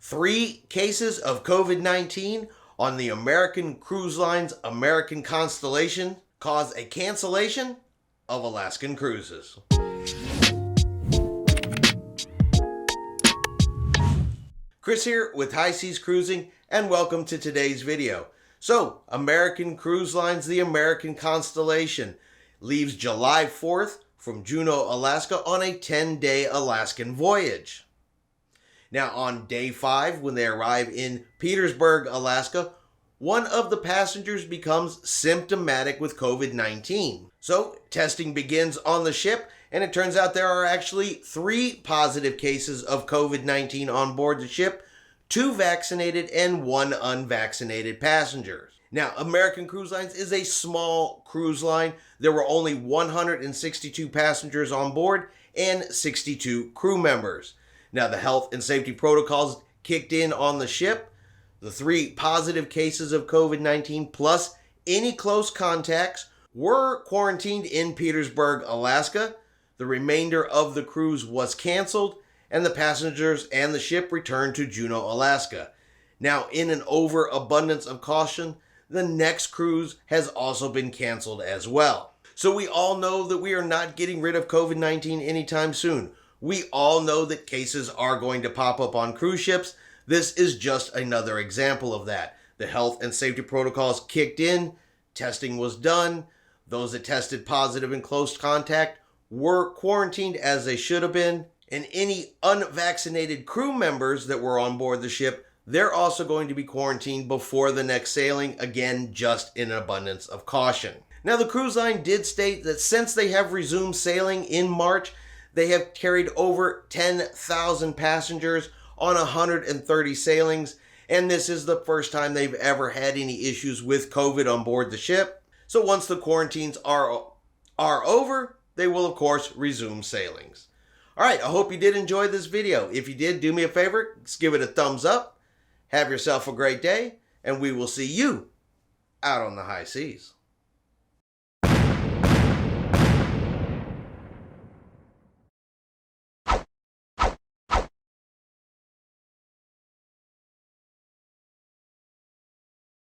3 cases of COVID-19 on the American Cruise Line's American Constellation cause a cancellation of Alaskan cruises. Chris here with High Seas Cruising, and welcome to today's video. So, American Cruise Line's The American Constellation leaves July 4th from Juneau, Alaska on a 10-day Alaskan voyage. Now, on day 5, when they arrive in Petersburg, Alaska, one of the passengers becomes symptomatic with COVID-19. So, testing begins on the ship, and it turns out there are actually 3 positive cases of COVID-19 on board the ship, 2 vaccinated and 1 unvaccinated passengers. Now, American Cruise Lines is a small cruise line. There were only 162 passengers on board and 62 crew members. Now, the health and safety protocols kicked in on the ship. The 3 positive cases of COVID-19 plus any close contacts were quarantined in Petersburg, Alaska. The remainder of the cruise was canceled, and the passengers and the ship returned to Juneau, Alaska. Now, in an overabundance of caution, the next cruise has also been canceled as well. So we all know that we are not getting rid of COVID-19 anytime soon. We all know that cases are going to pop up on cruise ships. This is just another example of that. The health and safety protocols kicked in, testing was done, those that tested positive in close contact were quarantined as they should have been, and any unvaccinated crew members that were on board the ship, they're also going to be quarantined before the next sailing, again, just in an abundance of caution. Now, the cruise line did state that since they have resumed sailing in March, they have carried over 10,000 passengers on 130 sailings, and this is the first time they've ever had any issues with COVID on board the ship. So once the quarantines are over, they will of course resume sailings. Alright, I hope you did enjoy this video. If you did, do me a favor, just give it a thumbs up. Have yourself a great day, and we will see you out on the high seas.